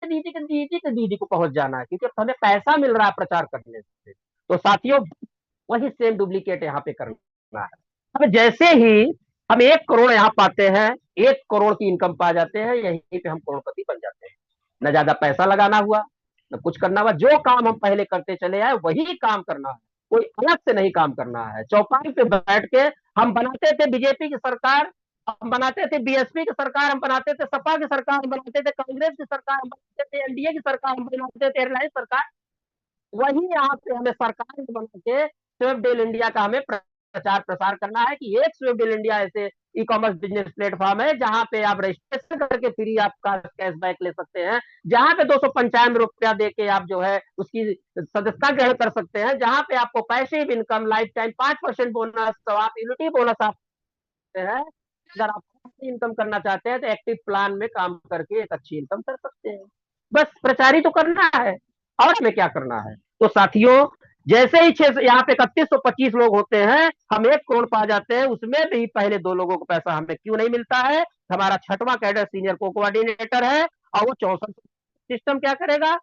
दीदी के दीदी के दीदी को पहुंच जाना है, क्योंकि हमें पैसा मिल रहा है प्रचार करने से। तो साथियों, वही सेम डुप्लीकेट यहाँ पे करना है। अब जैसे ही हम 1 करोड़ यहाँ पाते हैं, 1 करोड़ की इनकम पा जाते हैं, यहीं पे हम करोड़पति बन जाते हैं। न ज्यादा पैसा लगाना हुआ, न कुछ करना हुआ, जो काम हम पहले करते चले आए वही काम करना है, कोई अलग से नहीं काम करना है। चौपाल पे बैठ के हम बनाते थे बीजेपी की सरकार, हम बनाते थे बीएसपी की सरकार, हम बनाते थे सपा की सरकार, हम बनाते थे कांग्रेस की सरकार, हम बनाते थे एनडीए की सरकार, हम बनाते थे एयरलाइन सरकार। वही यहाँ पे हमें सरकार बना के स्वेपडेल इंडिया का हमें प्रचार प्रसार करना है कि एक स्वेपडेल इंडिया ऐसे ई कॉमर्स बिजनेस प्लेटफॉर्म है जहां पे आप रजिस्ट्रेशन करके फ्री आपका कैशबैक ले सकते हैं, जहां पे 295 रुपया दे के आप जो है उसकी सदस्यता ग्रहण कर सकते हैं, जहां पे आपको passive income life time 5% bonus, तो आप यूनिटी बोनस आप सकते हैं। अगर आप इनकम करना चाहते हैं तो एक्टिव प्लान में काम करके एक अच्छी इनकम कर सकते हैं। बस प्रचार ही तो करना है, और हमें क्या करना है। तो साथियों, जैसे ही यहाँ पे 3125 लोग होते हैं, हम 1 करोड़ पा जाते हैं, उसमें भी पहले 2 लोगों को पैसा हमें क्यों नहीं मिलता है। हमारा छठवां कैडर सीनियर को कोऑर्डिनेटर है, और वो 64 सिस्टम क्या करेगा,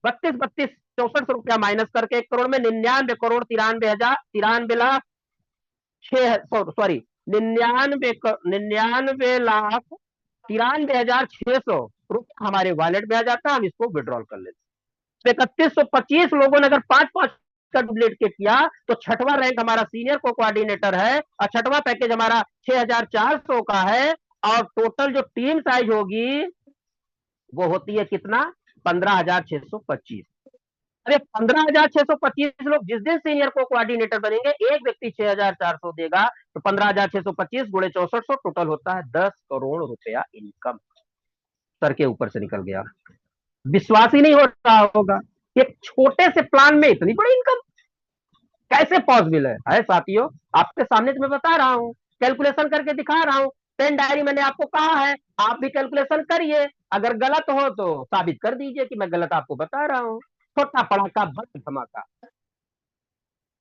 32 32 64 रुपया माइनस करके 1 करोड़ में 99 करोड़ 93 हजार 99 लाख 93 हजार 600 रुपया हमारे वॉलेट में आ जाता है, हम इसको विड्रॉल कर लेते हैं। 3125 लोगों ने अगर 5 5 का डुप्लीकेट किया, तो छठवां रैंक हमारा सीनियर को कोऑर्डिनेटर है, और छठवां पैकेज हमारा 6400 का है, और टोटल जो टीम साइज होगी वो होती है कितना, 15625। अरे 15625 लोग जिस दिन सीनियर को कोऑर्डिनेटर बनेंगे, एक व्यक्ति 6400 देगा, तो 15625 गुणे 6400 टोटल होता है 10 करोड़ रुपया इनकम। सर के ऊपर से निकल गया, विश्वास ही नहीं हो रहा होगा, एक छोटे से प्लान में इतनी बड़ी इनकम कैसे पॉसिबल है साथियों। आपके सामने तो मैं बता रहा हूँ, कैलकुलेशन करके दिखा रहा हूँ, पेन डायरी मैंने आपको कहा है, आप भी कैलकुलेशन करिए, अगर गलत हो तो साबित कर दीजिए कि मैं गलत आपको बता रहा हूँ। छोटा पड़ाका बड़ा धमाका,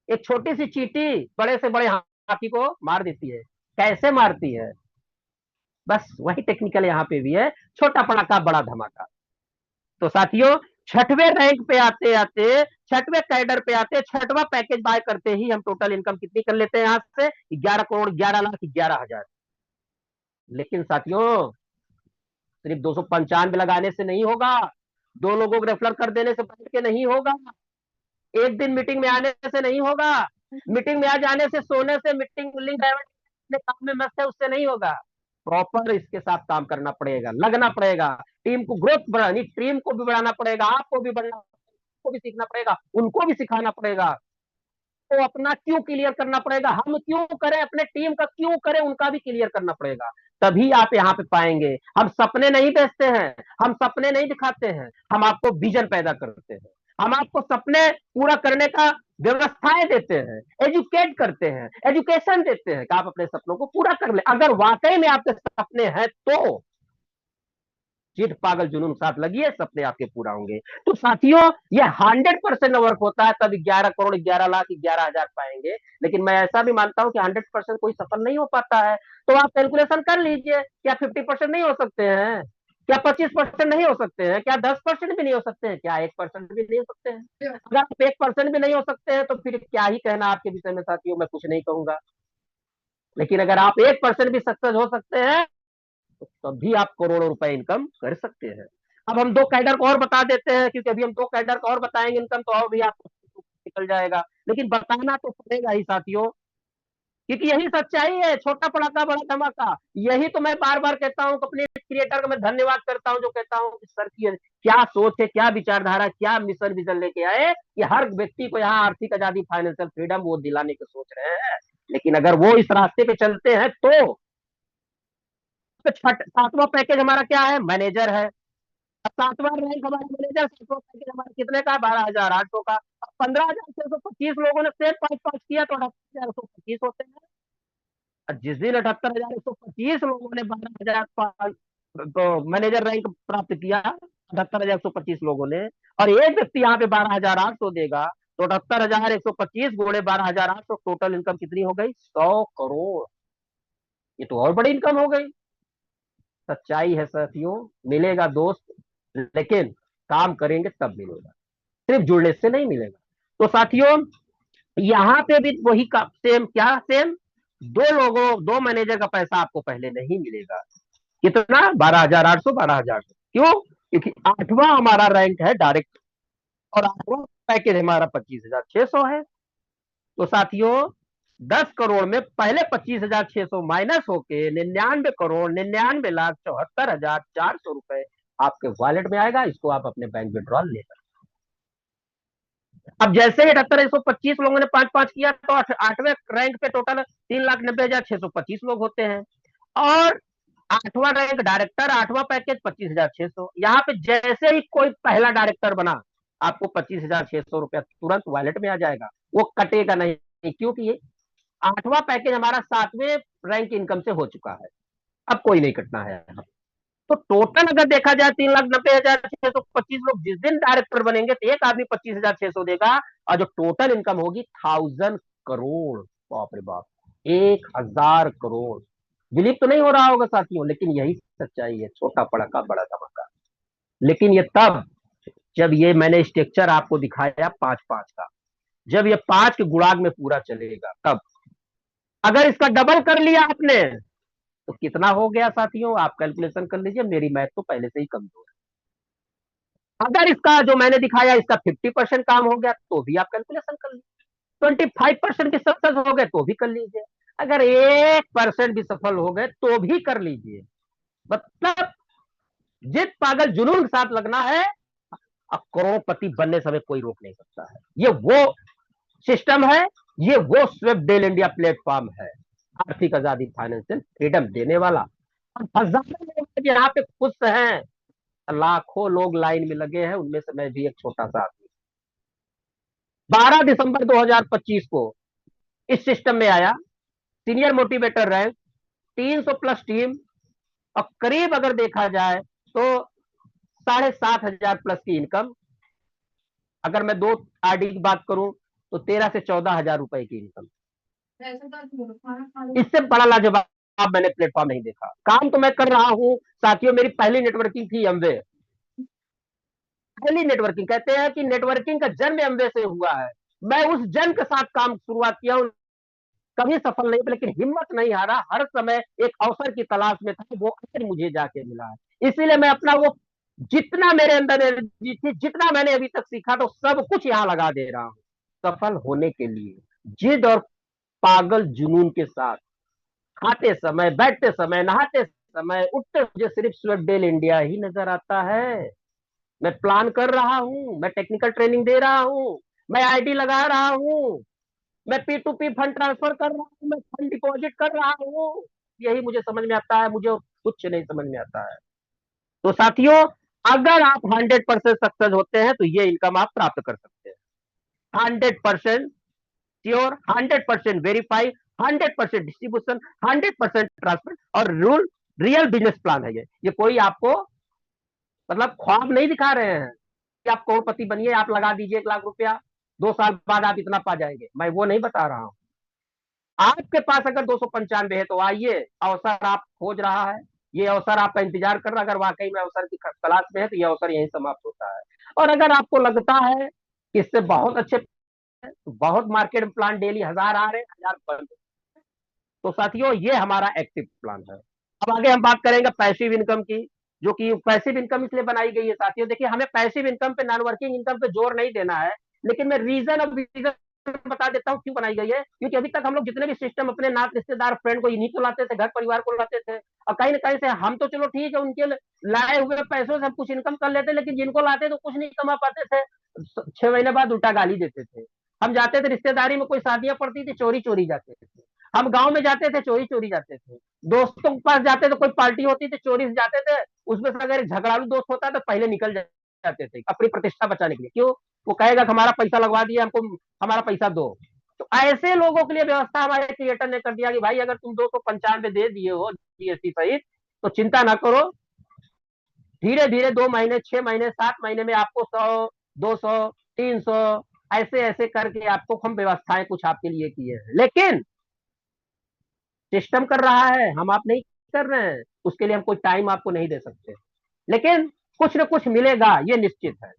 एक छोटी सी चींटी बड़े से बड़े हाथी को मार देती है, कैसे मारती है, बस वही टेक्निकल यहाँ पे भी है, छोटा पड़ाका बड़ा धमाका। तो साथियों, छठवें रैंक पे आते आते, छठवें कैडर पे आते, छठवां पैकेज बाय करते ही हम टोटल इनकम कितनी कर लेते हैं यहाँ से, 11 करोड़ 11 लाख 11 हजार। लेकिन साथियों, सिर्फ 295 लगाने से नहीं होगा, 2 लोगों को रेफर कर देने से बैठ के नहीं होगा, एक दिन मीटिंग में आने से नहीं होगा, मीटिंग में आ जाने से, सोने से, मीटिंग लिंक डाइवर्ट काम में मस्त है उससे नहीं होगा। प्रॉपर इसके साथ काम करना पड़ेगा, लगना पड़ेगा, टीम को ग्रोथ बढ़ानी, टीम को भी बढ़ाना पड़ेगा, आपको भी बढ़ना, को भी सीखना पड़ेगा, उनको भी सिखाना पड़ेगा, तो अपना क्यों क्लियर करना पड़ेगा, हम क्यों करें, अपने टीम का क्यों करें, उनका भी क्लियर करना पड़ेगा। तभी आप यहाँ पे पाएंगे, हम सपने नहीं बेचते हैं, हम सपने नहीं दिखाते हैं, हम आपको विजन पैदा करते हैं, हम आपको सपने पूरा करने का व्यवस्थाएं देते हैं, एजुकेट करते हैं, एजुकेशन देते हैं कि आप अपने सपनों को पूरा कर ले। अगर वाकई में आपके सपने हैं तो चिट पागल जुनून साथ लगिए, सपने आपके पूरा होंगे। तो साथियों, ये 100% वर्क होता है, तब 11 करोड़ 11 लाख 11 हजार पाएंगे। लेकिन मैं ऐसा भी मानता हूं कि 100% कोई सफल नहीं हो पाता है, तो आप कैलकुलेशन कर लीजिए, क्या 50% नहीं हो सकते हैं, क्या 25% नहीं हो सकते हैं, क्या 10% भी नहीं हो सकते हैं, क्या 1% भी नहीं हो सकते हैं। अगर आप 1% भी नहीं हो सकते हैं, तो फिर क्या ही कहना आपके विषय में साथियों, मैं कुछ नहीं कहूंगा। लेकिन अगर आप 1% भी सक्सेस हो सकते हैं, तो तभी आप करोड़ों रुपए इनकम कर सकते हैं। अब हम 2 कैडर को और बता देते हैं, क्योंकि अभी हम 2 कैडर को और बताएंगे इनकम, तो और भी आपको निकल जाएगा, लेकिन बताना तो पड़ेगा ही साथियों, क्योंकि यही सच्चाई है, छोटा पड़ाका बड़ा धमाका। यही तो मैं बार बार कहता हूँ, अपने क्रिएटर का मैं धन्यवाद करता हूँ, जो कहता हूँ सर की क्या सोच है, क्या विचारधारा, क्या मिशन विजन लेके आए कि हर व्यक्ति को यहाँ आर्थिक आजादी, फाइनेंशियल फ्रीडम वो दिलाने की सोच रहे हैं। लेकिन अगर वो इस रास्ते पे चलते हैं तो सातवां पैकेज हमारा क्या है, मैनेजर है। अब सातवां रैंक हमारा मैनेजर, सातवां पैकेज हमारा कितने का, 12,800 का। अब 15,625 लोगों ने सेम 5 5 किया, तो 78,125 होते हैं। और जिस दिन 78,125 लोगों ने 12,000 तो मैनेजर रैंक प्राप्त किया, 78,125 लोगों ने, और एक व्यक्ति यहाँ पे 12,800 देगा, तो 78,125 गुणे 12,800, टोटल इनकम कितनी हो गई, 100 करोड़। ये तो और बड़ी इनकम हो गई। सच्चाई है साथियों, मिलेगा दोस्त लेकिन काम करेंगे तब मिलेगा, सिर्फ जुड़ने से नहीं मिलेगा। तो साथियों, यहाँ पे भी वही का सेम, क्या सेम, दो लोगों, दो मैनेजर का पैसा आपको पहले नहीं मिलेगा। कितना? 12,800, 12,000। क्यों? क्योंकि 8वां हमारा रैंक है डायरेक्ट, और 8वां पैकेज हमारा 25,600 है। तो साथियों, 10 करोड़ में पहले 25,600 माइनस होके 99 करोड़ 99,74,400 रुपए आपके वॉलेट में आएगा। इसको आप अपने बैंक विड्रॉल ले सकते। अब जैसे ही 78,125 लोगों ने 5-5 किया, तो 8वें रैंक पे टोटल 3,90,625 लोग होते हैं। और 8वां रैंक डायरेक्टर, 8वां पैकेज 25,600। यहाँ पे जैसे ही कोई पहला डायरेक्टर बना, आपको 25,600 रुपया तुरंत वॉलेट में आ जाएगा, वो कटेगा नहीं, क्योंकि ये 8वां पैकेज हमारा 7वें रैंक इनकम से हो चुका है। अब कोई नहीं कटना है। तो टोटल अगर देखा जाए 3,90,625 लोग जिस दिन डायरेक्टर बनेंगे, तो एक आदमी 25,600 देगा, और जो टोटल इनकम होगी 1,000 करोड़। बाप रे बाप, 1,000 करोड़। बिलीव तो नहीं हो रहा होगा साथियों, लेकिन यही सच्चाई है। छोटा पड़का बड़ा धमाका। लेकिन ये तब, जब ये मैंने स्ट्रक्चर आपको दिखाया 5-5 का, जब ये 5 के गुणाग में पूरा चलेगा तब। अगर इसका डबल कर लिया आपने, तो कितना हो गया साथियों? आप कैलकुलेशन कर लीजिए, मेरी मैथ तो पहले से ही कमजोर है। अगर इसका जो मैंने दिखाया, इसका 50% काम हो गया, तो भी आप कैलकुलेशन कर लीजिए। 25% की सक्सेस हो गए, तो भी कर लीजिए। अगर 1% भी सफल हो गए, तो भी कर लीजिए। मतलब जिस पागल जुनून के साथ लगना है, अब करोड़पति बनने से हमें कोई रोक नहीं सकता है। ये वो सिस्टम है, ये वो स्विफ्ट डेल इंडिया प्लेटफॉर्म है, आर्थिक आजादी, फाइनेंशियल फ्रीडम देने वाला। और हजारों लोग यहाँ पे खुश हैं, लाखों लोग लाइन में लगे हैं, उनमें से मैं भी एक छोटा सा आदमी। 12 दिसंबर 2025 को इस सिस्टम में आया, सीनियर मोटिवेटर रैंक, 300+ टीम, और करीब अगर देखा जाए तो 7,500+ की इनकम। अगर मैं 2 आरडी की बात करूं, तो 13 से 14 हजार रुपए की इनकम। इससे बड़ा लाजवाब मैंने प्लेटफॉर्म नहीं देखा। काम तो मैं कर रहा हूं साथियों, मेरी पहली नेटवर्किंग थी एमवे। पहली नेटवर्किंग, कहते हैं कि नेटवर्किंग का जन्म एमवे से हुआ है। मैं उस जन्म के साथ काम शुरुआत किया हूं, कभी सफल नहीं, लेकिन हिम्मत नहीं हारा। हर समय एक अवसर की तलाश में था, वो अवसर मुझे जाके मिला है। इसीलिए मैं अपना वो, जितना मेरे अंदर एनर्जी थी, जितना मैंने अभी तक सीखा, तो सब कुछ यहाँ लगा दे रहा हूं सफल होने के लिए। जिद और पागल जुनून के साथ, खाते समय, बैठते समय, नहाते समय, उठते, मुझे सिर्फ स्विफ्ट डेल इंडिया ही नजर आता है। मैं प्लान कर रहा हूं, मैं टेक्निकल ट्रेनिंग दे रहा हूं, मैं आईडी लगा रहा हूं, मैं P2P फंड ट्रांसफर कर रहा हूं, मैं फंड डिपॉजिट कर रहा हूं। यही मुझे समझ में आता है, मुझे कुछ नहीं समझ में आता है। तो साथियों, अगर आप 100% सक्सेस होते हैं, तो ये इनकम आप प्राप्त कर सकते हैं। 100% श्योर, 100% वेरीफाई, 100% डिस्ट्रीब्यूशन, 100% ट्रांसफर, और रूल रियल बिजनेस प्लान है ये कोई आपको मतलब ख्वाब नहीं दिखा रहे हैं कि आप करोड़पति बनिए, आप लगा दीजिए 1 लाख रुपया, 2 साल बाद आप इतना पा जाएंगे। मैं वो नहीं बता रहा हूं। आपके पास अगर 295 है, तो आइए, अवसर आप खोज रहा है, ये अवसर आपका इंतजार कर रहा है। अगर वाकई में अवसर की तलाश में है, तो ये अवसर यहीं समाप्त होता है। और अगर आपको लगता है कि इससे बहुत अच्छे, तो बहुत मार्केट में प्लान डेली 1,000 आ रहे हैं, 1,000 बंद। तो साथियों, ये हमारा एक्टिव प्लान है। अब आगे हम बात करेंगे पैसिव इनकम की, जो कि पैसिव इनकम इसलिए बनाई गई है साथियों। देखिए, हमें पैसिव इनकम पे, नॉन वर्किंग इनकम पे जोर नहीं देना है, लेकिन मैं रीजन अब रीजन बता देता हूँ क्यों बनाई गई है। क्योंकि अभी तक हम लोग जितने भी सिस्टम अपने नात रिश्तेदार फ्रेंड को इन्हीं को लाते थे, घर परिवार को लाते थे, और कहीं ना कहीं से हम तो चलो ठीक है, उनके लाए हुए पैसों से हम कुछ इनकम कर लेते, लेकिन जिनको लाते तो कुछ नहीं कमा पाते थे। 6 महीने बाद उल्टा गाली देते थे। हम जाते थे रिश्तेदारी में, कोई शादियां पड़ती थी, चोरी चोरी जाते थे। हम गांव में जाते थे, चोरी चोरी जाते थे। दोस्तों के पास जाते थे, कोई पार्टी होती थी, चोरी से जाते थे। उसमें से अगर झगड़ालू दोस्त होता तो पहले निकल जाते थे, अपनी प्रतिष्ठा बचाने के लिए। क्यों? वो कहेगा कि हमारा पैसा लगवा दिया, हमको हमारा पैसा दो। तो ऐसे लोगों के लिए व्यवस्था हमारे क्रिएटर ने कर दिया कि भाई, अगर तुम 295 दे दिए हो जीएसटी सहित, तो चिंता ना करो, धीरे धीरे 2 महीने, 6 महीने, 7 महीने में आपको 100, 200, 300, ऐसे ऐसे करके आपको हम व्यवस्थाएं कुछ आपके लिए किए हैं। लेकिन सिस्टम कर रहा है, हम आप नहीं कर रहे हैं, उसके लिए हम कोई टाइम आपको नहीं दे सकते। लेकिन कुछ न कुछ मिलेगा, ये निश्चित है।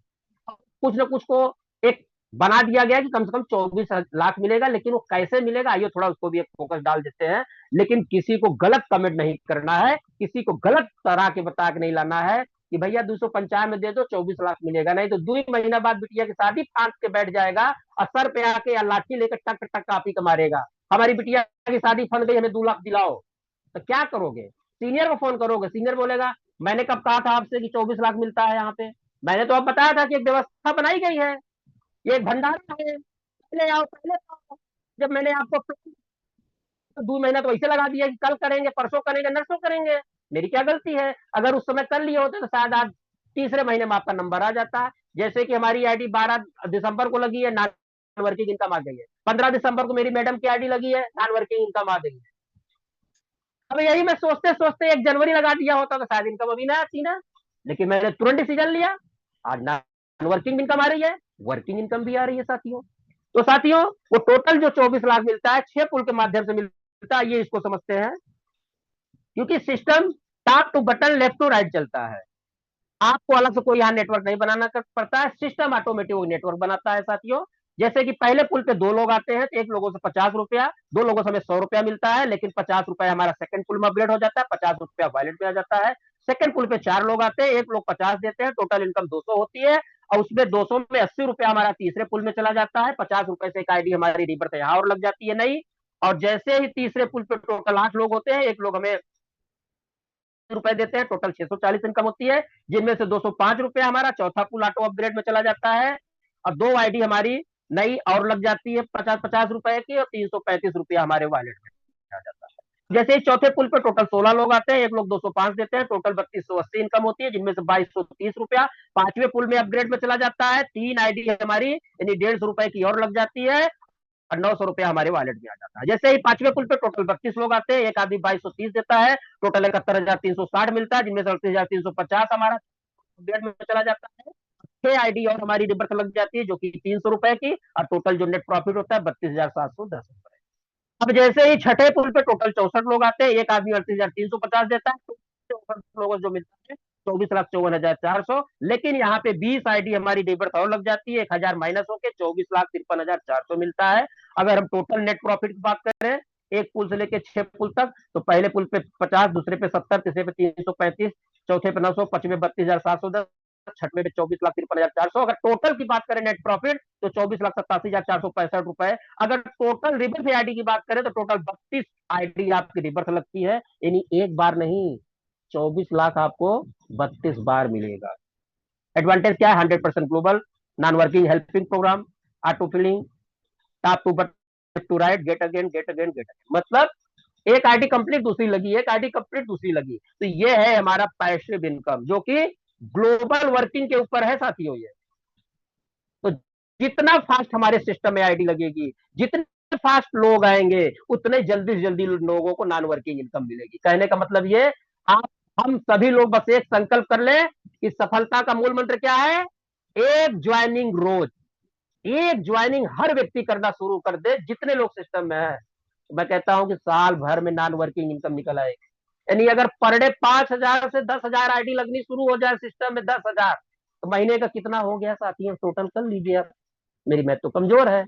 कुछ न कुछ को एक बना दिया गया कि कम से कम 24 लाख मिलेगा, लेकिन वो कैसे मिलेगा, आइए थोड़ा उसको भी एक फोकस डाल देते हैं। लेकिन किसी को गलत कमेंट नहीं करना है, किसी को गलत तरह के बता के नहीं लाना है कि भैया 295 में दे दो 24 लाख मिलेगा, नहीं तो 2 महीना बाद बिटिया की शादी फांस के बैठ जाएगा और सर पे आके या लाठी लेकर टक टक कापी का मारेगा, हमारी बिटिया की शादी फंस गई, हमें 2 लाख दिलाओ। तो क्या करोगे? सीनियर को फोन करोगे, सीनियर बोलेगा मैंने कब कहा था आपसे कि 24 लाख मिलता है यहाँ पे, मैंने तो अब बताया था कि एक व्यवस्था बनाई गई है, ये एक भंडारा है, पहले आओ पहले आओ। जब मैंने आपको 2 महीना तो ऐसे लगा दिया कि कल करेंगे परसों करेंगे नरसों करेंगे, मेरी क्या गलती है? अगर उस समय कर लिए होते तो शायद आज तीसरे महीने में आपका नंबर आ जाता। जैसे कि हमारी आईडी 12 दिसंबर को लगी है, नॉन वर्किंग इनकम आ गई है, 15 दिसंबर को मेरी मैडम की आईडी लगी है, नॉन वर्किंग इनकम आ गई है। अब यही मैं सोचते सोचते 1 जनवरी लगा दिया होता तो शायद इनकम अभी ना आती ना, लेकिन मैंने तुरंत डिसीजन लिया, आज नॉन वर्किंग इनकम आ रही है, वर्किंग इनकम भी आ रही है साथियों। तो साथियों, वो टोटल जो 24 लाख मिलता है 6 पुल के माध्यम से मिलता है, ये इसको समझते हैं। क्योंकि system top to bottom left to right चलता है, आपको अलग से कोई यहाँ नेटवर्क नहीं बनाना पड़ता है, सिस्टम ऑटोमेटिक नेटवर्क बनाता है साथियों। जैसे कि पहले पुल पे 2 लोग आते हैं तो एक लोगों से 50 रुपया, 2 लोगों से हमें 100 रुपया मिलता है, लेकिन 50 रुपया हमारा सेकंड पुल में अपग्रेड हो जाता है, 50 रुपया वॉलेट में आ जाता है। सेकंड पुल पे 4 लोग आते हैं, एक लोग 50 देते हैं, टोटल इनकम 200 होती है, और उसमें 200 में 80 रुपया हमारा तीसरे पुल में चला जाता है, 50 रुपए से एक आईडी हमारी रिबर्थ यहाँ और लग जाती है नई। और जैसे ही तीसरे पुल पे टोटल 8 लोग होते हैं, एक लोग हमें रुपए देते हैं, टोटल 640 इनकम होती है, जिनमें से 205 रुपया हमारा चौथा पुल ऑटो अपग्रेड में चला जाता है, और 2 आईडी हमारी नई और लग जाती है 50-50 रुपए की, और 335 रुपया हमारे वॉलेट में आ जाता है। जैसे ही चौथे पुल पे टोटल 16 लोग आते हैं, एक लोग 205 देते हैं, टोटल 3280 इनकम होती है, जिनमें से 2230 रुपया पांचवें पुल में अपग्रेड में चला जाता है, 3 आईडी हमारी यानी 150 रुपए की और लग जाती है, और 900 रुपया हमारे वॉलेट में आ जाता है। जैसे ही पांचवें पुल पे टोटल 32 लोग आते हैं, एक आदमी 2230 देता है, टोटल 71,360 मिलता है, जिनमें से 38,350 हमारा अपडेट में चला जाता है। 6 आईडी और हमारी रिबर्थ लग जाती है, जो कि 300 रुपए की, और टोटल जो नेट प्रॉफिट होता है 32,710 रुपए। अब जैसे ही छठे पुल पे टोटल 64 लोग आते हैं, एक आदमी 38,350 देता है, तो 64 लोगों को जो मिलता है 24,54,400, लेकिन यहाँ पे 20 आईडी हमारी रिबर्थ और लग जाती है, 1,000 माइनस होके 24,53,400 मिलता है। अगर हम टोटल नेट प्रॉफिट की बात करें एक पुल से लेके 6 पुल तक, तो पहले पुल पे 50, दूसरे पे 70, तीसरे पे 335, चौथे पे 900, पांचवें 32,710, छठवें पे 24,53,400। अगर टोटल की बात करें नेट प्रॉफिट तो 24,87,465 रुपए। अगर टोटल रिबर्थ आईडी की बात करें तो टोटल 32 आईडी आपकी रिबर्थ लगती है, यानी एक बार नहीं 24 लाख आपको 32 बार मिलेगा। एडवांटेज क्या है? 100% global, non working helping program, auto filling, top to but to right, get again get again get again, मतलब एक आईडी कंप्लीट दूसरी लगी, एक आईडी कंप्लीट दूसरी लगी, तो ये है हमारा पैसिव इनकम, जो कि ग्लोबल वर्किंग के ऊपर है साथियों ये। तो जितना फास्ट हमारे सिस्टम में आईडी लगेगी, जितने फास्ट लोग आएंगे, उतने जल्दी से जल्दी लोगों को नॉन वर्किंग इनकम मिलेगी। कहने का मतलब ये, आप हम सभी लोग बस एक संकल्प कर ले कि सफलता का मूल मंत्र क्या है? एक ज्वाइनिंग रोज, एक ज्वाइनिंग हर व्यक्ति करना शुरू कर दे, जितने लोग सिस्टम में है। मैं कहता हूं कि साल भर में नॉन वर्किंग इनकम निकल आएगी। यानी अगर पर डे 5,000 से 10,000 आईडी लगनी शुरू हो जाए सिस्टम में, 10,000, तो महीने का कितना हो गया साथियों? टोटल कर लीजिए आप, मेरी मैथ तो कमजोर है।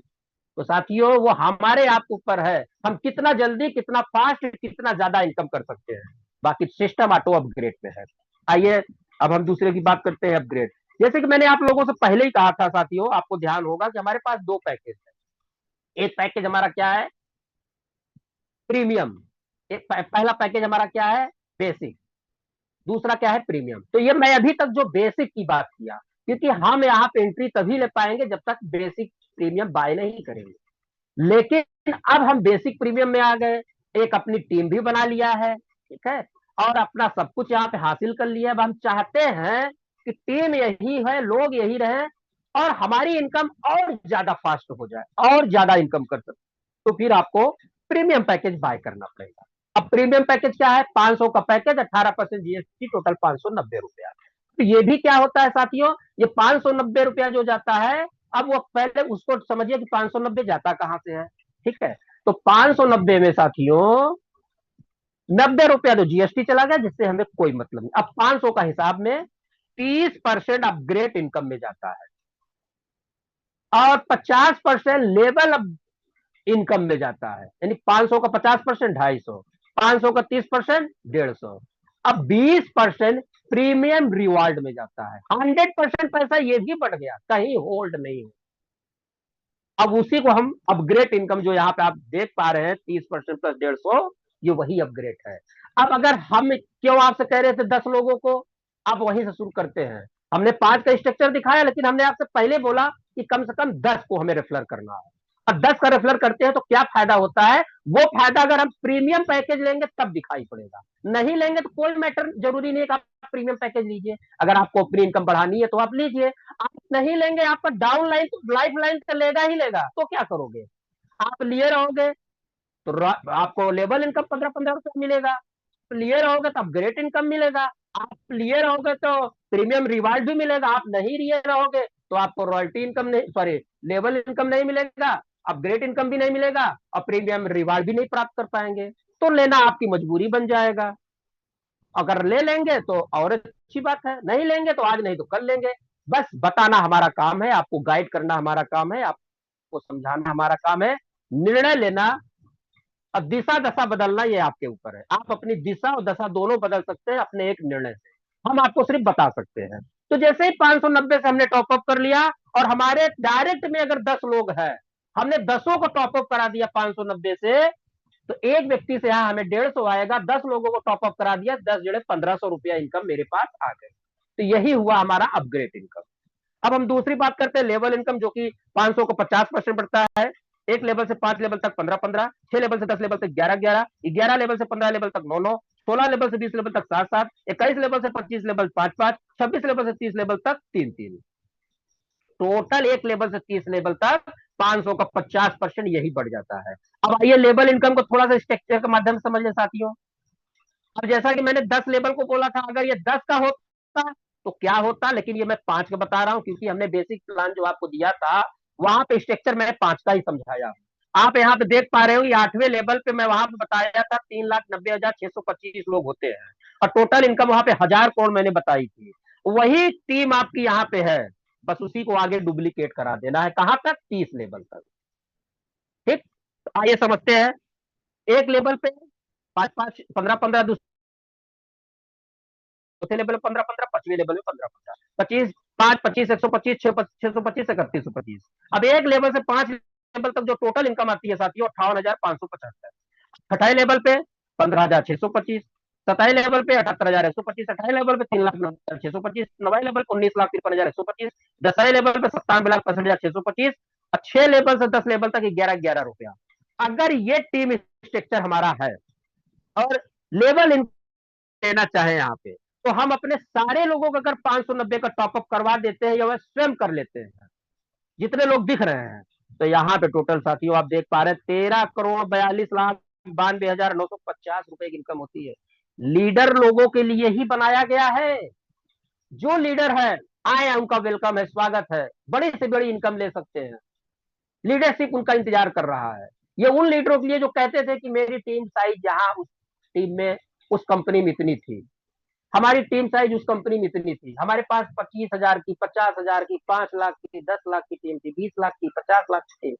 तो साथियों, वो हमारे आप ऊपर है, हम कितना जल्दी, कितना फास्ट, कितना ज्यादा इनकम कर सकते हैं, बाकी सिस्टम ऑटो अपग्रेड में है। आइए अब हम दूसरे की बात करते हैं, अपग्रेड। जैसे कि मैंने आप लोगों से पहले ही कहा था साथियों, आपको ध्यान होगा कि हमारे पास 2 पैकेज है। एक पैकेज हमारा क्या है? प्रीमियम। एक पहला पैकेज हमारा क्या है? बेसिक। दूसरा क्या है? प्रीमियम। तो ये मैं अभी तक जो बेसिक की बात किया, क्योंकि हम यहाँ पे एंट्री तभी ले पाएंगे जब तक बेसिक प्रीमियम बाय नहीं करेंगे। लेकिन अब हम बेसिक प्रीमियम में आ गए, एक अपनी टीम भी बना लिया है, ठीक है, और अपना सब कुछ यहाँ पे हासिल कर लिया। अब हम चाहते हैं कि टीम यही है, लोग यही रहे, और हमारी इनकम और ज्यादा फास्ट हो जाए, और ज्यादा इनकम कर सकते, तो फिर आपको प्रीमियम पैकेज बाय करना पड़ेगा। अब प्रीमियम पैकेज क्या है? 500 का पैकेज, 18% जीएसटी, टोटल 590 रुपया। तो ये भी क्या होता है साथियों, ये 590 रुपया जो जाता है, अब वो पहले उसको समझिए कि 590 जाता कहां से है, ठीक है। तो 590 में साथियों 90 रुपया तो जीएसटी चला गया, जिससे हमें कोई मतलब नहीं। अब 500 का हिसाब में 30% अपग्रेड इनकम में जाता है और 50% लेवल अप इनकम में जाता है। यानी 500 का 50%, 250, 500 का 30%, 150। अब 20% प्रीमियम रिवार्ड में जाता है। 100% पैसा ये भी बढ़ गया, कहीं होल्ड नहीं हो। अब उसी को हम अपग्रेड इनकम, जो यहाँ पे आप देख पा रहे हैं 30% प्लस 150, ये वही अपग्रेड है। अब अगर हम क्यों आपसे कह रहे थे 10 लोगों को, आप वहीं से शुरू करते हैं। हमने 5 का स्ट्रक्चर दिखाया, लेकिन हमने आपसे पहले बोला कि कम से कम 10 को हमें रेफर करना है। अब 10 का रेफर करते हैं तो क्या फायदा होता है, वो फायदा अगर हम प्रीमियम पैकेज लेंगे तब दिखाई पड़ेगा। नहीं लेंगे तो कोई मैटर, जरूरी नहीं है कि आप प्रीमियम पैकेज लीजिए। अगर आपको अपनी इनकम बढ़ानी है तो आप लीजिए। आप नहीं लेंगे, आपका डाउन लाइन तो लाइफ लाइन तो लेगा ही लेगा, तो क्या करोगे? आप लिए रहोगे तो आपको लेवल इनकम 15-15 रुपए मिलेगा, लिए रहोगे तो अपग्रेड इनकम मिलेगा, आप लिए रहोगे तो प्रीमियम रिवार्ड भी मिलेगा, आप नहीं लिए रहोगे तो आपको रॉयल्टी इनकम नहीं, सॉरी, लेवल इनकम नहीं मिलेगा, अपग्रेड इनकम भी नहीं मिलेगा और प्रीमियम रिवार्ड भी नहीं प्राप्त कर पाएंगे। तो लेना आपकी मजबूरी बन जाएगा। अगर ले लेंगे तो और अच्छी बात है, नहीं लेंगे तो आज नहीं तो कल लेंगे। बस बताना हमारा काम है, आपको गाइड करना हमारा काम है, आपको समझाना हमारा काम है। निर्णय लेना और दिशा दशा बदलना ये आपके ऊपर है। आप अपनी दिशा और दशा दोनों बदल सकते हैं अपने एक निर्णय से, हम आपको सिर्फ बता सकते हैं। तो जैसे ही 590 से हमने टॉपअप कर लिया और हमारे डायरेक्ट में अगर 10 लोग हैं, हमने 10 को टॉपअप करा दिया 590 से, तो एक व्यक्ति से यहां हमें 150 आएगा। 10 लोगों को टॉपअप करा दिया, 10 जड़े 1500 रुपया इनकम मेरे पास आ गए। तो यही हुआ हमारा अपग्रेड इनकम। अब हम दूसरी बात करते हैं लेवल इनकम, जो कि 500 को 50% बढ़ता है। एक लेवल से 5 लेवल तक 15-15, 6 लेवल से 10 लेवल तक 11-11, 11 लेवल से 15 लेवल तक 9-9, 16 लेवल से 20 लेवल तक 7-7, 21 लेवल से 25 लेवल 5-5, 26 लेवल से 30 लेवल तक 3-3। टोटल एक लेवल से 30 लेवल तक 500 का 50% यही बढ़ जाता है। अब आइए लेवल इनकम को थोड़ा सा स्ट्रक्चर के माध्यम से समझ लें साथियों। अब जैसा कि मैंने 10 लेवल को बोला था, अगर ये 10 का होता तो क्या होता, लेकिन ये मैं 5 का बता रहा हूं क्योंकि हमने बेसिक प्लान जो आपको दिया था वहां पे स्ट्रक्चर मैंने 5 का ही समझाया। आप यहाँ पे देख पा रहे हो, 8वें लेवल पे मैं वहां पे बताया था 3,90,625 लोग होते हैं और टोटल इनकम वहां पे 1000 करोड़ मैंने बताई थी। वही टीम आपकी यहाँ पे है, बस उसी को आगे डुप्लीकेट करा देना है। कहां तक? 30 लेवल तक। ठीक, तो आइए समझते हैं। एक लेवल पे 5-5, 15-15, चौथे लेवल में 15-15, 5वें लेवल में 15-15, 25, 5, 25, 125, 625, 3125। अब एक लेवल से 5 लेवल तक जो टोटल इनकम आती है साथियों, 58,575। छठे लेवल पे 15,625, 27 लेवल पे 78,125, 28 लेवल पे 3,09,625, 9 लेवल पे 19,53,125, 10 लेवल पे 97,65,625 और 6 लेवल से 10 लेवल तक 11-11 रुपया। अगर ये टीम स्ट्रक्चर हमारा है और लेवल लेना चाहे यहाँ पे, तो हम अपने सारे लोगों को अगर 590 का टॉपअप करवा देते हैं या वह स्वयं कर लेते हैं, जितने लोग दिख रहे हैं, तो यहाँ पे टोटल साथियों आप देख पा रहे हैं 13,42,92,950 रुपए की इनकम होती है। लीडर लोगों के लिए ही बनाया गया है। जो लीडर है आए, उनका वेलकम है, स्वागत है, बड़ी से बड़ी इनकम ले सकते हैं। लीडरशिप उनका इंतजार कर रहा है। ये उन लीडरों के लिए जो कहते थे कि मेरी टीम साइज यहाँ उस टीम में, उस कंपनी में इतनी थी, हमारी टीम साइज उस कंपनी में इतनी थी, हमारे पास 25,000 की, 50,000 की, 5 लाख की, 10 लाख की टीम थी, 20 लाख की, 50 लाख की टीम।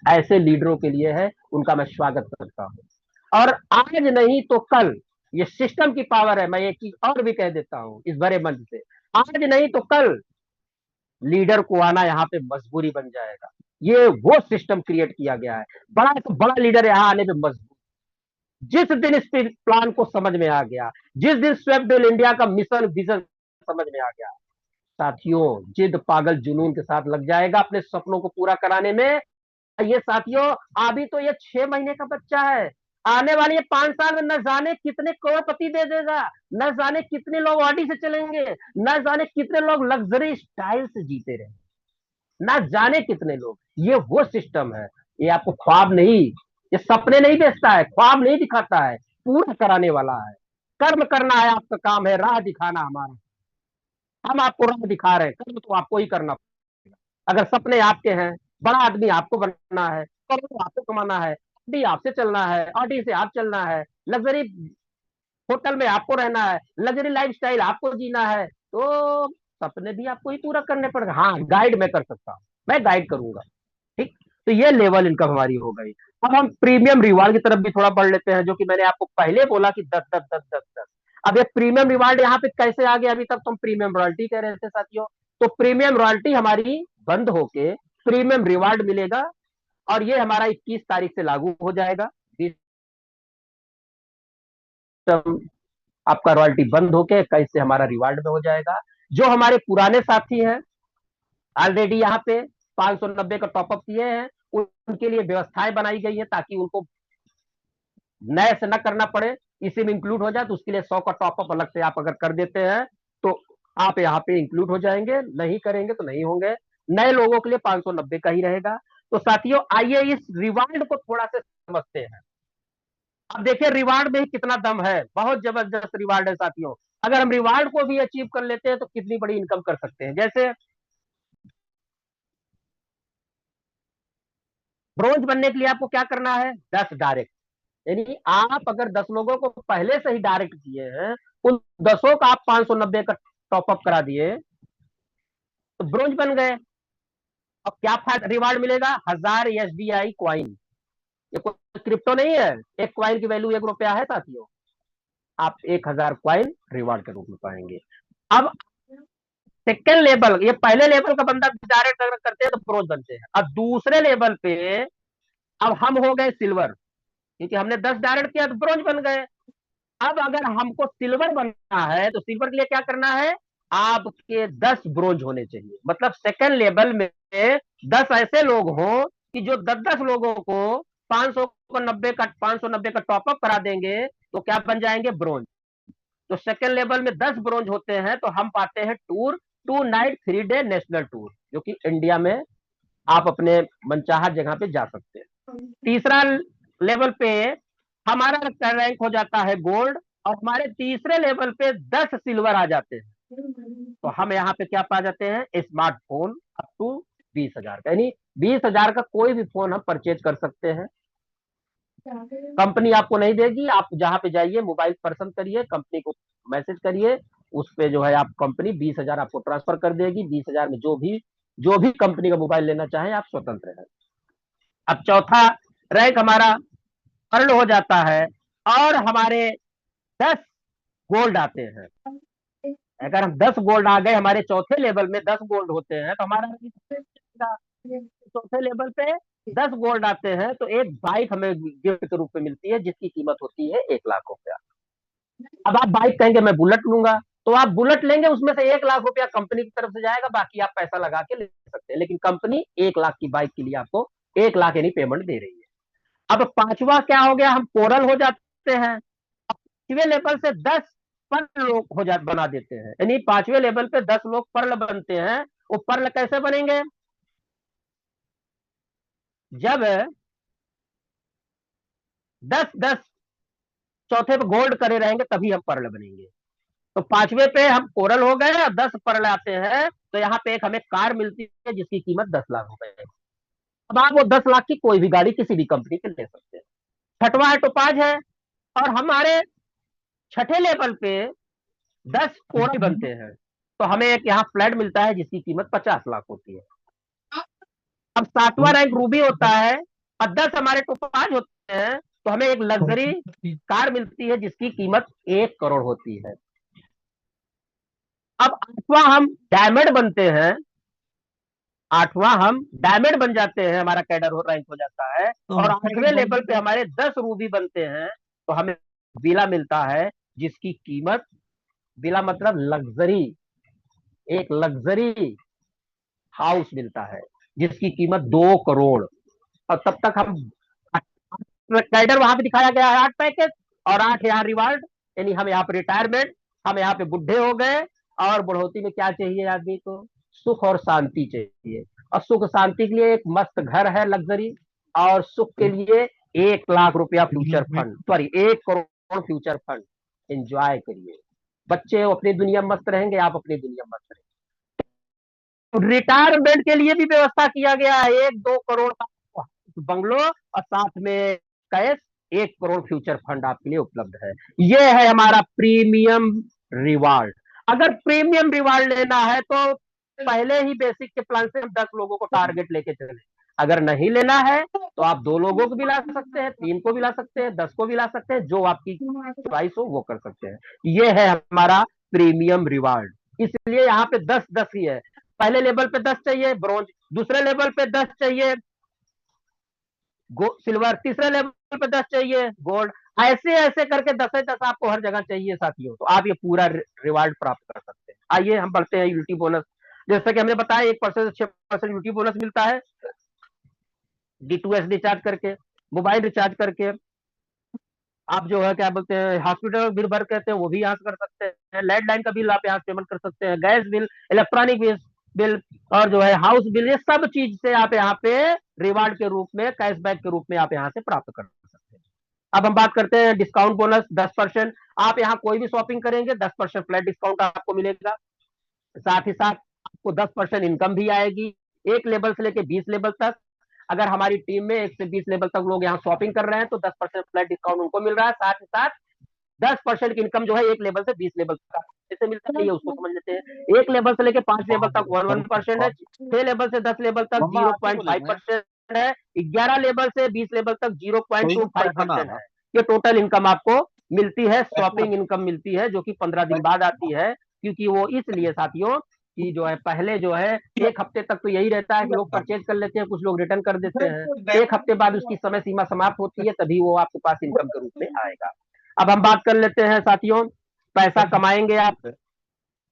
ऐसे लीडरों के लिए है, उनका मैं स्वागत करता हूं। और आज नहीं तो कल, ये सिस्टम की पावर है। मैं एक चीज और भी कह देता हूं इस बड़े मंच से, आज नहीं तो कल लीडर को आना यहाँ पे मजबूरी बन जाएगा। ये वो सिस्टम क्रिएट किया गया है। बड़ा से बड़ा लीडर यहाँ आने पे मजबूर। जिस दिन इस प्लान को समझ में आ गया, जिस दिन स्वेप्ट इंडिया का मिशन विजन समझ में आ गया, साथियों जिद पागल जुनून के साथ लग जाएगा अपने सपनों को पूरा कराने में। ये साथियों अभी तो ये 6 महीने का बच्चा है, आने वाले ये 5 साल में न जाने कितने करोड़पति दे देगा, न जाने कितने लोग ऑडी से चलेंगे, न जाने कितने लोग लग्जरी स्टाइल से जीते रहे, न जाने कितने लोग। ये वो सिस्टम है। ये आपको ख्वाब नहीं, ये सपने नहीं बेचता है, ख्वाब नहीं दिखाता है, पूरा कराने वाला है। कर्म करना है आपका काम है, राह दिखाना हमारा। हम आपको राह दिखा रहे हैं, कर्म तो आपको ही करना पड़ेगा। अगर सपने आपके हैं, बड़ा आदमी आपको बनना है, करोड़ आपको कमाना है, ऑडी आपसे चलना है, ऑडी से आप चलना है, लग्जरी होटल में आपको रहना है, लग्जरी लाइफस्टाइल आपको जीना है, तो सपने भी आपको ही पूरा करने पड़ेगा। हाँ, गाइड मैं कर सकता हूँ, मैं गाइड करूंगा। ठीक। तो ये लेवल इनकम हमारी हो गई। अब हम प्रीमियम रिवार्ड की तरफ भी थोड़ा बढ़ लेते हैं, जो कि मैंने आपको पहले बोला कि 10 10 10 10 10। अब ये प्रीमियम रिवार्ड यहाँ पे कैसे आ गया? अभी तक तो हम प्रीमियम रॉयल्टी कह रहे थे साथियों। तो प्रीमियम रॉयल्टी हमारी बंद होके प्रीमियम रिवार्ड मिलेगा, और ये हमारा 21 तारीख से लागू हो जाएगा। आपका रॉयल्टी बंद होके 21 से हमारा रिवार्ड में हो जाएगा। जो हमारे पुराने साथी हैं, ऑलरेडी यहाँ पे 590 का टॉपअप किए हैं, उनके लिए व्यवस्थाएं बनाई गई है ताकि उनको नए से न करना पड़े, इसी में इंक्लूड हो जाए। तो उसके लिए 100 का टॉपअप अलग से आप अगर कर देते हैं तो आप यहाँ पे इंक्लूड हो जाएंगे, नहीं करेंगे तो नहीं होंगे। नए लोगों के लिए 590 का ही रहेगा। तो साथियों, आइए इस रिवार्ड को थोड़ा से समझते हैं। अब देखिए रिवार्ड में ही कितना दम है, बहुत जबरदस्त रिवार्ड है साथियों। अगर हम रिवार्ड को भी अचीव कर लेते हैं तो कितनी बड़ी इनकम कर सकते हैं। जैसे ब्रोंज बनने के लिए आपको क्या करना है? 10 डायरेक्ट, यानी आप अगर 10 लोगों को पहले से ही डायरेक्ट किए हैं, उन 10 का आप 590 का टॉपअप करा दिए तो ब्रोंज बन गए। अब क्या फायदा रिवार्ड मिलेगा? 1000 SDI क्वाइन। ये कोई क्रिप्टो नहीं है, एक क्वाइन की वैल्यू 1 रुपया है साथियों। आप 1000 क्वाइन रिवार्ड के रूप में पाएंगे। अब सेकेंड लेवल, ये पहले लेवल का बंदा डायरेक्ट अगर करते हैं तो ब्रोंज बनते हैं। अब दूसरे लेवल पे अब हम हो गए सिल्वर, क्योंकि हमने 10 डायरेक्ट किया तो ब्रोंज बन गए। अब अगर हमको सिल्वर बनना है तो सिल्वर के लिए क्या करना है? आपके 10 ब्रोंज होने चाहिए। मतलब सेकेंड लेवल में 10 ऐसे लोग हों कि जो 10 10 लोगों को 590 का टॉपअप करा देंगे तो क्या बन जाएंगे? ब्रोंज। तो सेकेंड लेवल में 10 ब्रोंज होते हैं तो हम पाते हैं tour, 2 night 3 day national tour, जो कि इंडिया में आप अपने मनचाहा जगह पे जा सकते हैं। तीसरा लेवल पे हमारा रैंक हो जाता है गोल्ड, और हमारे तीसरे लेवल पे 10 सिल्वर आ जाते हैं। तो हम यहाँ पे क्या पा जाते हैं? स्मार्टफोन अप टू 20,000 का, यानी 20,000 का कोई भी फोन हम परचेज कर सकते हैं। कंपनी आपको नहीं देगी, आप जहां पे जाइए मोबाइल पसंद करिए, कंपनी को मैसेज करिए, उस पे जो है आप कंपनी 20,000 आपको ट्रांसफर कर देगी। 20,000 में जो भी कंपनी का मोबाइल लेना चाहे आप स्वतंत्र है। अब चौथा रैंक हमारा अर्न हो जाता है, और हमारे 10 गोल्ड आते हैं। अगर हम 10 गोल्ड आ गए, हमारे चौथे लेवल में 10 गोल्ड होते हैं तो हमारा चौथे लेवल पे 10 गोल्ड आते हैं तो एक बाइक हमें गिफ्ट के रूप में मिलती है, जिसकी कीमत होती है 1 लाख रुपया। अब आप बाइक कहेंगे मैं बुलेट लूंगा, तो आप बुलेट लेंगे, उसमें से 1 लाख रुपया कंपनी की तरफ से जाएगा, बाकी आप पैसा लगा के ले सकते हैं। लेकिन कंपनी 1 लाख की बाइक के लिए आपको 1 लाख यानी पेमेंट दे रही है। अब पांचवा क्या हो गया? हम कोरल हो जाते हैं। पांचवें लेवल से 10 पर्ल लोग बना देते हैं, यानी पांचवें लेवल पे 10 लोग पर्ल बनते हैं। वो पर्ल कैसे बनेंगे? जब 10 10 चौथे पे गोल्ड करे रहेंगे तभी हम पर्ल बनेंगे। तो पांचवे पे हम कोरल हो गए और 10 पर्ल आते हैं, तो यहाँ पे एक हमें कार मिलती है जिसकी कीमत 10 लाख रुपए है। अब आप वो 10 लाख की कोई भी गाड़ी किसी भी कंपनी से ले सकते हैं। छठवा है टोपाज है, और हमारे छठे लेवल पे 10 कोरल बनते हैं तो हमें एक यहाँ फ्लैट मिलता है जिसकी कीमत 50 लाख होती है। अब सातवां रैंक रूबी होता है, और 10 हमारे टोपाज होते हैं तो हमें एक लग्जरी कार मिलती है जिसकी कीमत 1 करोड़ होती है। अब आठवां हम डायमंड बनते हैं, आठवां हम डायमंड बन जाते हैं, हमारा कैडर रैंक हो जाता है, और 8वें लेवल पे हमारे 10 रूबी बनते हैं तो हमें विला मिलता है जिसकी कीमत, विला मतलब लग्जरी, एक लग्जरी हाउस मिलता है जिसकी कीमत 2 करोड़। और तब तक हम कैडर वहां पे दिखाया गया है 8 पैकेज और 8 यहाँ रिवार्ड, यानी हम यहाँ पे रिटायरमेंट, हम यहाँ पे बुढ़े हो गए, और बुढ़ौती में क्या चाहिए आदमी को? सुख और शांति चाहिए। और सुख शांति के लिए एक मस्त घर है लग्जरी, और सुख के लिए 1 लाख रुपया future fund, sorry 1 crore future fund. Enjoy करिए, बच्चे अपनी दुनिया में मस्त रहेंगे, आप अपनी दुनिया में मस्त रहेंगे। रिटायरमेंट के लिए भी व्यवस्था किया गया है, 1 2 करोड़ का बंगलो और साथ में कैश, 1 करोड़ फ्यूचर फंड आपके लिए उपलब्ध है। यह है हमारा प्रीमियम रिवार्ड। अगर प्रीमियम रिवार्ड लेना है तो पहले ही बेसिक के प्लान से हम 10 लोगों को टारगेट लेके चले। अगर नहीं लेना है तो आप 2 लोगों को भी ला सकते हैं, 3 को भी ला सकते हैं, 10 को भी ला सकते हैं, जो आपकी चॉइस हो वो कर सकते हैं। ये है हमारा प्रीमियम रिवार्ड। इसलिए यहाँ पे 10-10 ही है। पहले लेवल पे 10 चाहिए ब्रॉन्ज, दूसरे लेवल पे 10 चाहिए सिल्वर, तीसरे लेवल पे 10 चाहिए गोल्ड। ऐसे ऐसे करके 10-10 आपको हर जगह चाहिए साथियों, तो आप ये पूरा रिवार्ड प्राप्त कर सकते हैं। आइए हम बढ़ते हैं यूनिटी बोनस। जैसे कि हमने बताया 1% से 6% यूनिटी बोनस मिलता है D2S रिचार्ज करके, मोबाइल रिचार्ज करके। आप जो है क्या बोलते हैं हॉस्पिटल बिल भर कहते हैं वो भी यहाँ से कर सकते हैं, लैंडलाइन का बिल आप यहाँ से पेमेंट कर सकते हैं, गैस बिल, इलेक्ट्रॉनिक बिल और जो है हाउस बिल, ये सब चीज से आप यहाँ पे रिवार्ड के रूप में, कैशबैक के रूप में आप यहाँ से प्राप्त कर सकते हैं। अब हम बात करते हैं डिस्काउंट बोनस 10%। आप यहाँ कोई भी शॉपिंग करेंगे 10% फ्लैट डिस्काउंट आपको मिलेगा। साथ ही साथ आपको 10% इनकम भी आएगी, एक लेवल से लेकर 20 लेवल तक। अगर हमारी टीम में 1 से 20 लेवल तक लोग यहाँ शॉपिंग कर रहे हैं तो 10% फ्लैट डिस्काउंट उनको मिल रहा है। साथ ही साथ 10% की इनकम जो है एक लेवल से 20 लेवल तक कैसे मिलता है ये उसको समझ लेते हैं। एक लेवल से लेकर 5 लेवल तक 1% है, 6 लेवल से 10 लेवल तक 0.5% है, 11 लेवल से 20 लेवल तक 0.25% है। ये टोटल इनकम आपको मिलती है, शॉपिंग इनकम मिलती है, जो कि 15 दिन बाद आती है। क्योंकि वो इसलिए साथियों कि जो है पहले जो है 1 हफ्ते तक तो यही रहता है कि लोग परचेज कर लेते हैं, कुछ लोग रिटर्न कर देते हैं। 1 हफ्ते बाद उसकी समय सीमा समाप्त होती है, तभी वो आपके पास इनकम के रूप में आएगा। अब हम बात कर लेते हैं साथियों, पैसा कमाएंगे आप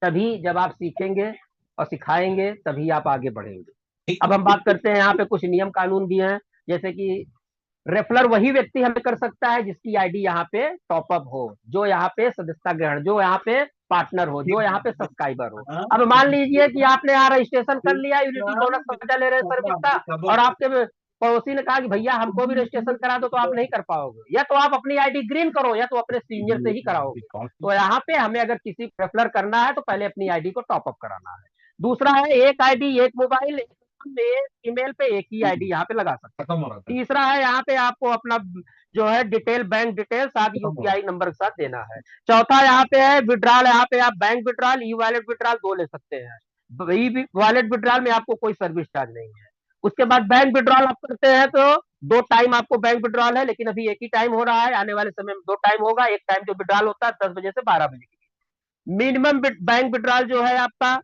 तभी जब आप सीखेंगे और सिखाएंगे, तभी आप आगे बढ़ेंगे। अब हम बात करते हैं यहाँ पे कुछ नियम कानून भी हैं, जैसे कि रेफलर वही व्यक्ति हमें कर सकता है जिसकी आईडी यहाँ पे टॉपअप हो, जो यहाँ पे सदस्यता ग्रहण, जो यहाँ पे पार्टनर हो, जो यहाँ पे सब्सक्राइबर हो। अब मान लीजिए कि आपने यहाँ रजिस्ट्रेशन कर लिया, यूनिटी बोनस मजा ले रहे सर्विस का, और आपके पड़ोसी ने कहा कि भैया हमको भी रजिस्ट्रेशन करा दो, तो आप नहीं कर पाओगे। या तो आप अपनी आईडी ग्रीन करो या तो अपने सीनियर से ही कराओगे। तो यहाँ पे हमें अगर किसी रेफलर करना है तो पहले अपनी आईडी को टॉपअप कराना है। दूसरा है एक आईडी एक मोबाइल, ईमेल पे एक ही आईडी यहाँ पे लगा सकते हैं। तीसरा है यहाँ पे आपको अपना जो है डिटेल, बैंक डिटेल साथ यूपीआई नंबर के साथ देना है। चौथा यहाँ पे है विड्रॉल, यहाँ पे आप bank withdrawal, e wallet withdrawal दो ले सकते हैं। वॉलेट विड्रॉल में आपको कोई सर्विस चार्ज नहीं है। उसके बाद बैंक विड्रॉल आप करते हैं तो 2 टाइम आपको बैंक विड्रॉल है, लेकिन अभी एक ही टाइम हो रहा है, आने वाले समय में 2 टाइम होगा। एक टाइम जो विड्रॉल होता है 10 बजे से 12 बजे की। मिनिमम बैंक विड्रॉल जो है आपका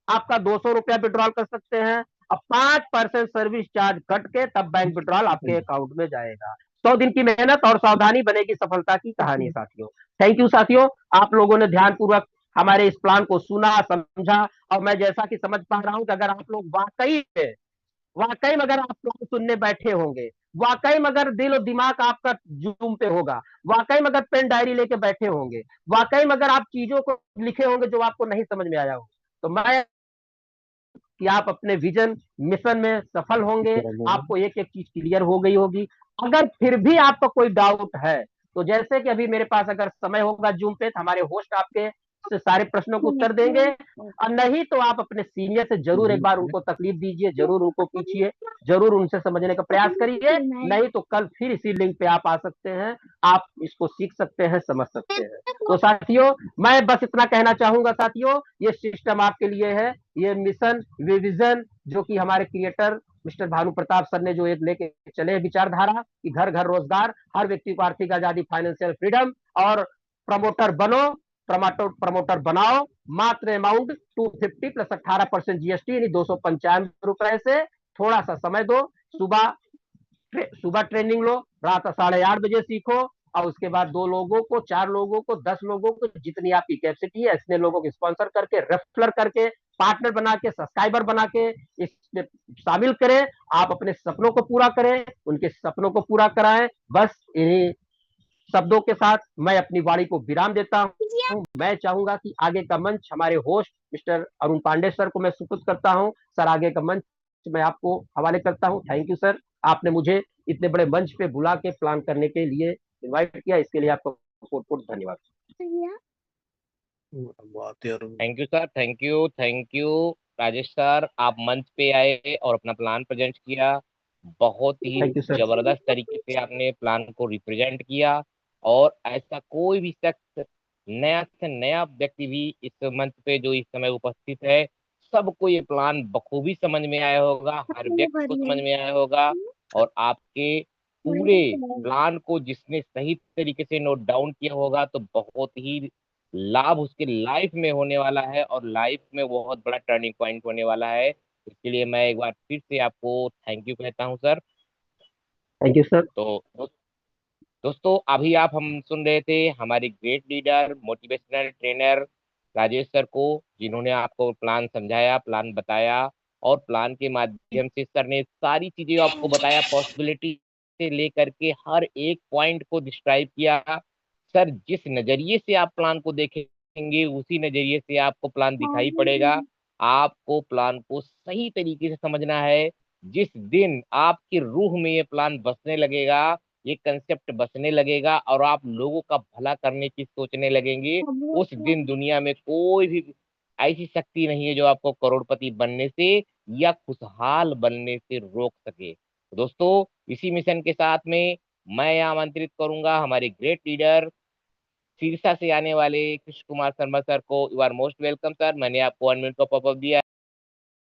आपका 200 रुपया विड्रॉल कर सकते हैं। अब 5% सर्विस चार्ज कट के तब बैंक विड्रॉल आपके अकाउंट में जाएगा। 100 दिन की मेहनत और सावधानी बनेगी सफलता की कहानी साथियों। थैंक यू साथियों, आप लोगों ने ध्यानपूर्वक हमारे इस प्लान को सुना, समझा, और मैं जैसा कि समझ पा रहा हूं कि अगर आप लोग वाकई में अगर आप प्लान सुनने बैठे होंगे, वाकई में अगर दिल और दिमाग आपका जूम पे होगा, वाकई में अगर पेन डायरी लेके बैठे होंगे, वाकई में अगर आप चीजों को लिखे होंगे जो आपको नहीं समझ में आया हो, तो मैं कि आप अपने विजन मिशन में सफल होंगे, आपको एक एक चीज क्लियर हो गई होगी। अगर फिर भी आपका कोई डाउट है तो जैसे कि अभी मेरे पास अगर समय होगा जूम पे तो हमारे होस्ट आपके से सारे प्रश्नों को उत्तर देंगे, और नहीं तो आप अपने सीनियर से जरूर एक बार उनको तकलीफ दीजिए, जरूर उनको पूछिए, जरूर उनसे समझने का प्रयास करिए। नहीं तो कल फिर इसी लिंक पे आप आ सकते हैं, आप इसको सीख सकते हैं, समझ सकते हैं। तो साथियों मैं बस इतना कहना चाहूंगा साथियों, ये सिस्टम आपके लिए है, ये मिशन विजन जो कि हमारे creator mister Bhanu Pratap sir ने जो एक लेके चले विचारधारा कि घर घर रोजगार, हर व्यक्ति को आर्थिक आजादी, फाइनेंशियल फ्रीडम, और प्रमोटर बनो, प्रमोटर बनाओ। मात्र अमाउंट 250 प्लस 18% जीएसटी यानी 295 रुपए से। थोड़ा सा समय दो, सुबह सुबह ट्रेनिंग लो, रात 8:30 बजे सीखो, और उसके बाद 2 लोगों को, 4 लोगों को, 10 लोगों को, जितनी आपकी कैपेसिटी है इतने लोगों को स्पॉन्सर करके, रेफर करके, पार्टनर बना के, सब्सक्राइबर बना के इसमें शामिल करें। आप अपने सपनों को पूरा करें, उनके सपनों को पूरा कराएं। बस इन्हीं शब्दों के साथ मैं अपनी वाणी को विराम देता हूं। मैं चाहूंगा कि आगे का मंच हमारे host mister Arun Pandey sir को मैं सुपुर्द करता हूं। सर आगे का मंच मैं आपको हवाले करता हूं। थैंक यू सर, आपने मुझे इतने बड़े मंच पे बुला के प्लान करने के लिए इनवाइट किया, इसके लिए आपका बहुत बहुत धन्यवाद। Thank you sir, thank you Rajesh sir, आप मंच पे आए और अपना प्लान प्रेजेंट किया। बहुत ही थैंक यू सर। जबरदस्त तरीके से आपने प्लान को रिप्रेजेंट किया, और ऐसा कोई भी शख्स नया से नया व्यक्ति भी इस मंच पे जो इस समय उपस्थित है, सबको ये प्लान बखूबी समझ में आया होगा, हर व्यक्ति को समझ में आया होगा। और आपके पूरे प्लान को जिसने सही तरीके से नोट डाउन किया होगा तो बहुत ही लाभ उसके लाइफ में होने वाला है, और लाइफ में बहुत बड़ा टर्निंग पॉइंट होने वाला है। इसके लिए मैं एक बार फिर से आपको थैंक यू कहता हूँ सर। Thank you sir. तो दोस्तों, अभी आप हम सुन रहे थे हमारे great leader motivational trainer Rajesh sir को, जिन्होंने आपको प्लान समझाया, प्लान बताया, और प्लान के माध्यम से सर ने सारी चीजें आपको बताया, पॉसिबिलिटी से लेकर के हर एक पॉइंट को डिस्क्राइब किया। सर जिस नजरिए से आप प्लान को देखेंगे उसी नजरिए से आपको प्लान दिखाई पड़ेगा। आपको प्लान को सही तरीके से समझना है। जिस दिन आपकी रूह में ये प्लान बसने लगेगा, ये कंसेप्ट बसने लगेगा, और आप लोगों का भला करने की सोचने लगेंगे, उस दिन दुनिया में कोई भी ऐसी शक्ति नहीं है जो आपको करोड़पति बनने से या खुशहाल बनने से रोक सके। दोस्तों, इसी मिशन के साथ में मैं आमंत्रित करूंगा हमारे ग्रेट लीडर सिरसा से आने वाले कृष्ण कुमार शर्मा सर को। You are most welcome sir. मैंने आपको 1 मिनट का पॉपअप दिया।